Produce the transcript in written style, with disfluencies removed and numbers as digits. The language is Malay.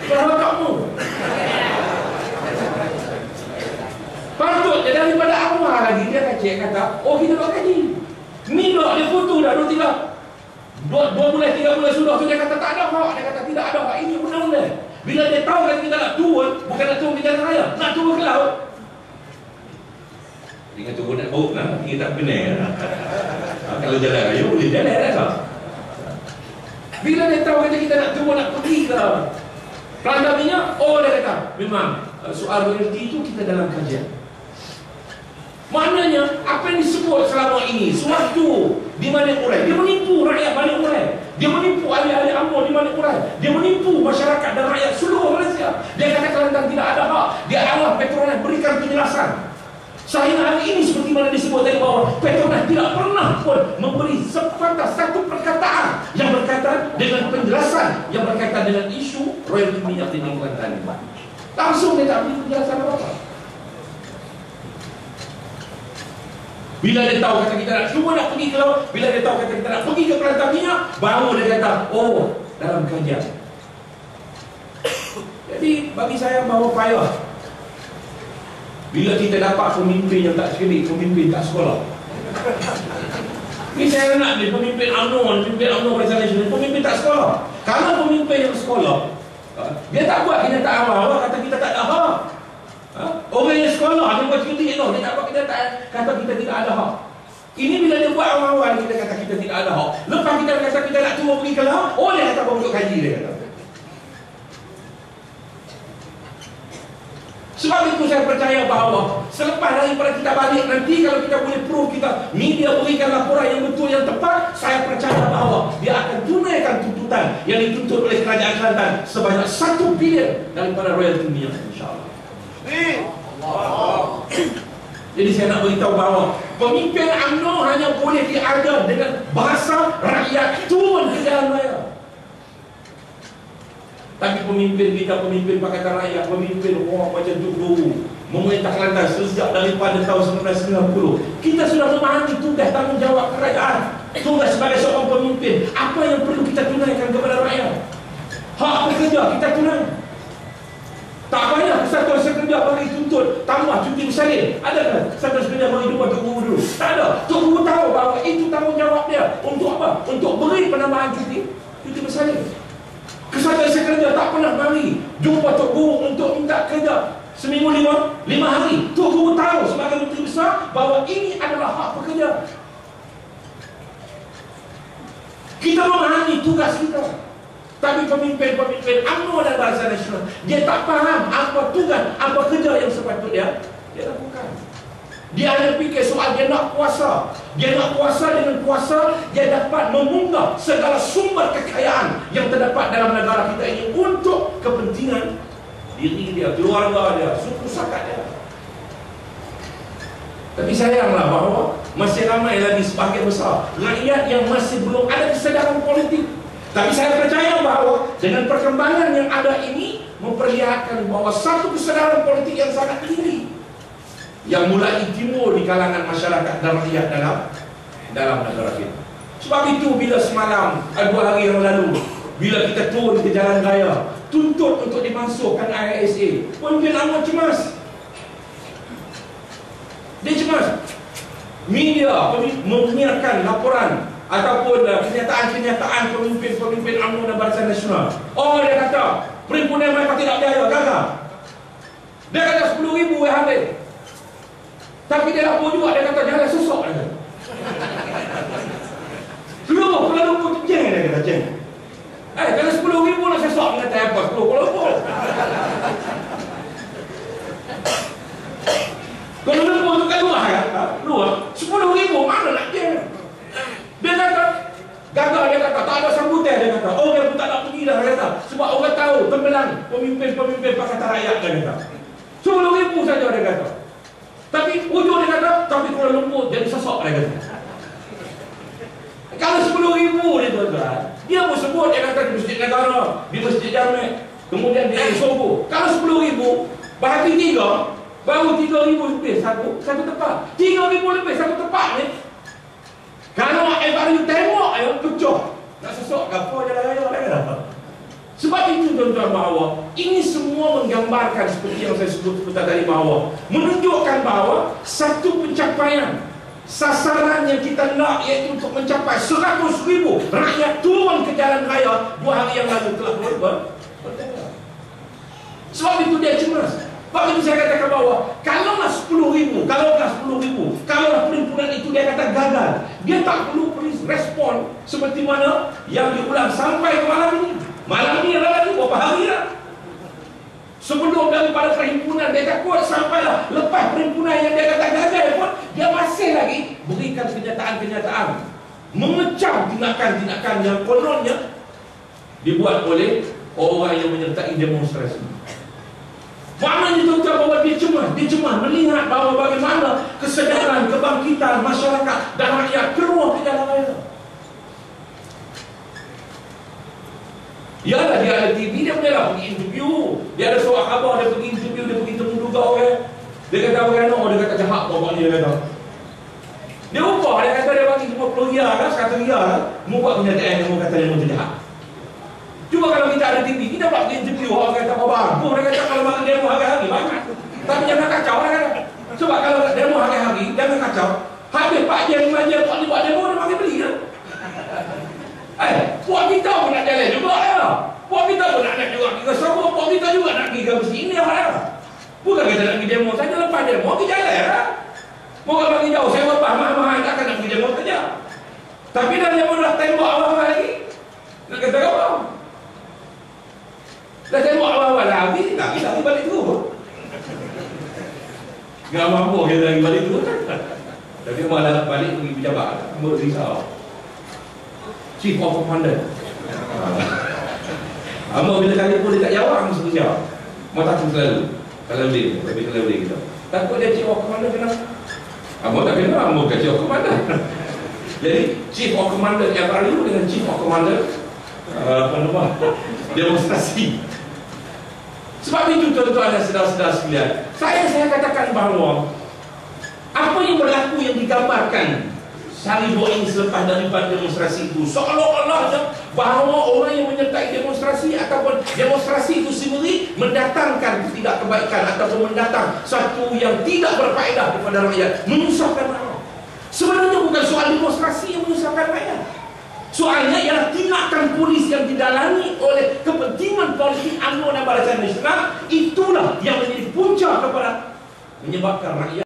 Kalau kamu patut dia daripada awal lagi dia kata, oh kita buat kaji. Ni dok dia foto dah 2 bulan 3 bulan sudah tu dia kata tak ada hak, dia kata tidak ada hak, ini undang-undang. Bila dia tahu kata kita nak turun, bukan nak turun ke jalan raya, nak turun ke laut. Dia kata turun nak baut lah, kita tak benar. Kalau jalan raya boleh jalan dah. Bila dia tahu kata kita nak turun, nak pergi ke Pelandar minyak, oh dia kata memang soal royalty itu kita dalam kajian. Maknanya apa yang disebut selama ini suatu di mana urai, dia menipu rakyat balik urai, dia menipu ahli-ahli UMNO di mana urai, dia menipu masyarakat dan rakyat seluruh Malaysia. Dia kata Kelantan tidak ada hak, dia Allah Petronas berikan penjelasan. Sehingga hari ini seperti mana disebut tadi bahawa Petronas tidak pernah pun memberi sepatah satu perkataan yang berkaitan dengan penjelasan yang berkaitan dengan isu royalty minyak di Kelantan. Langsung dia tak beri penjelasan apa-apa. Bila dia tahu kata kita nak semua nak pergi ke laut, bila dia tahu kata kita nak pergi ke Kelantan minyak, baru dia kata, oh dalam kajian. Jadi bagi saya bahawa payah bila kita dapat pemimpin yang tak cerdik, pemimpin tak sekolah. Ni saya nak ni pemimpin UMNO Barisan Nasional, pemimpin tak sekolah. Kalau pemimpin yang sekolah, dia tak buat kenyataan awal kata kita tak ada hak. Orang yang sekolah dia buat cerdik tu, dia tak buat kenyataan kata kita tidak ada hak. Ini bila dia buat awal-awal kita kata kita tidak ada hak. Lepas kita kata kita nak turun pergi ke laut, oh dia kata baru untuk kaji dia kata. Sebab itu saya percaya bahawa selepas daripada kita balik nanti, kalau kita boleh prove kita media berikan laporan yang betul, yang tepat, saya percaya bahawa dia akan tunaikan tuntutan yang dituntut oleh Kerajaan Kelantan sebanyak 1 bilion daripada royalty minyak, insyaAllah. Jadi saya nak beritahu bahawa pemimpin UMNO hanya boleh diada dengan bahasa rakyat turun ke jalan raya. Tapi pemimpin kita, pemimpin Pakatan Rakyat, pemimpin orang macam Duk Duru memerintah Kelantan sejak daripada tahun 1990, kita sudah memahami tugas tanggungjawab kerajaan, tugas sebagai seorang pemimpin. Apa yang perlu kita tunaikan kepada rakyat? Hak pekerja kita tunaikan. Tak payah Persatuan Sekerja bagi tuntut tambah cuti bersalin. Adakah Persatuan Sekerja bagi dua Tok Guru dulu? Tak ada. Tok Guru tahu bahawa itu tanggungjawab dia. Untuk apa? Untuk beri penambahan cuti bersalin. Persatuan Sekerja tak pernah mari jumpa Tok Guru untuk minta kerja seminggu 5 hari. Tok Guru tahu sebagai menteri besar bahawa ini adalah hak pekerja. Kita memahami tugas kita. Tapi pemimpin-pemimpin UMNO dan Barisan Nasional, dia tak faham apa tugas, apa kerja yang sepatutnya dia lakukan. Dia hanya fikir soal dia nak kuasa. Dia nak kuasa, dengan kuasa dia dapat memunggah segala sumber kekayaan yang terdapat dalam negara kita ini untuk kepentingan diri dia, keluarga dia, suku sakat dia. Tapi sayanglah bahawa masih ramai lagi sebahagian besar rakyat yang masih belum ada kesedaran politik. Tapi saya percaya bahawa dengan perkembangan yang ada ini memperlihatkan bahawa satu kesedaran politik yang sangat tinggi yang mulai timbul di kalangan masyarakat dan rakyat dalam negara kita. Sebab itu bila semalam, 2 hari yang lalu, bila kita turun ke jalan raya tuntut untuk dimasukkan IISA, pemimpin UMNO cemas. Dia cemas. Media menyiarkan laporan ataupun kenyataan-kenyataan pemimpin-pemimpin UMNO dan Barisan Nasional. Oh, dia kata perhimpunan mereka tidak berjaya, gagal. Dia kata 10,000 habis. Tapi dia lapor juga, dia kata jalan susuk, dia kata. Kalau lumpur jeng, dia kata jeng. Kalau 10,000 nak susuk, dia kata apa 10 kalau lumpur. Kalau lumpur tu kan luar kan? Luar 10,000 mana nak jeng? Dia kata gagal, dia kata tak ada sambutan, dia kata orang pun tak nak pergi dah, dia kata sebab orang tahu tenggelam pemimpin-pemimpin Pakatan Rakyat, dia kata 10,000 saja, dia kata. Tapi ujung dia kata tapi Kuala Lumpur jadi sosok, dia kata. Kalau 10,000 dia tuan-tuan, dia pun sebut, dia kata di Masjid Negara, di Masjid Jamek, kemudian di Sogo. Kalau 10,000 bahagi 3, baru 3,000 lebih satu tempat, 3,000 lebih satu tempat ni. Kalau baru tengok pecah. Nak sesok gapo jalan raya, dia kata. Sebab itu tuan-tuan bahawa ini semua menggambarkan seperti yang saya sebut sebentar dari bawah, menunjukkan bahawa satu pencapaian sasaran yang kita nak, iaitu untuk mencapai 100,000 rakyat turun ke jalan raya 2 hari yang lalu telah bertengah. Sebab itu dia cemas. Sebab itu saya katakan bahawa kalaulah 10,000, kalaulah perhimpunan itu dia kata gagal, dia tak perlu respon seperti mana yang diulang sampai ke malam ini. Malam ini adalah berapa hari dah. Sebelum daripada perhimpunan dia takut, sampailah lepas perhimpunan yang dia kata gagal pun, dia masih lagi berikan kenyataan-kenyataan, mengecam tindakan-tindakan yang kononnya dibuat oleh orang yang menyertai demonstrasi. Maknanya tuan-tuan bahawa dia cemas melihat bahawa bagaimana kesedaran, kebangkitan masyarakat dan rakyat keluar ke jalan raya. Yalah, dia ada TV, dia bolehlah pergi interview. Dia ada surat khabar, dia pergi interview, dia pergi temu juga orang. Dia kata bagaimana? Dia kata jahat bapak dia kata. Dia upah, dia kata dia bagi 50 riyal kan, 100 riyal kan. Mu buat kenyataan, dia kata dia mau jahat. Cuba kalau kita ada TV, kita buat interview, orang kata apa bagus. Dia kata kalau bagi demo hari-hari, banyak. Tapi jangan kacau, dia kata. Sebab kalau demo hari-hari, jangan kacau. Habis 4 jam, 5 jam, tak buat demo, dia bagi beli kan. Puak kita pun nak jalan juga ya. Puak kita pun nak juga pergi ke Sabah. Puak kita juga nak pergi ke sini ya. Bukan kita nak pergi demo saja, lepas demo pergi jalan ya. Bukan bagi jauh, saya lepas mahal-mahal takkan nak pergi demo saja. Tapi dah demo dah tembak awal-awal lagi. Nak kata apa? Dah tembak awal-awal lagi balik tu. Gak mampu kita lagi balik tu. Tapi malah balik pergi pejabat, kamu risau. Chief of Commander. Amo bila kali pun dia tak jawab mesti jawab. Mau takut selalu. Kalau dia, lebih kalau dia kita. Takut dia Chief of Commander kenapa? Amo tak kenal, amo ke Chief of Commander. Jadi Chief of Commander yang baru dengan Chief of Commander apa nama? Demonstrasi. Sebab itu tuan-tuan dan saudara-saudara sekalian, saya katakan bahawa apa yang berlaku yang digambarkan sehari dua ini selepas daripada demonstrasi itu, seolah-olahnya bahawa orang yang menyertai demonstrasi ataupun demonstrasi itu sendiri mendatangkan ketidakbaikan ataupun mendatang satu yang tidak berfaedah kepada rakyat, menyusahkan rakyat. Sebenarnya bukan soal demonstrasi yang menyusahkan rakyat. Soalnya ialah tindakan polis yang didalami oleh kepentingan politik UMNO dan Barisan Nasional, itulah yang menjadi punca kepada menyebabkan rakyat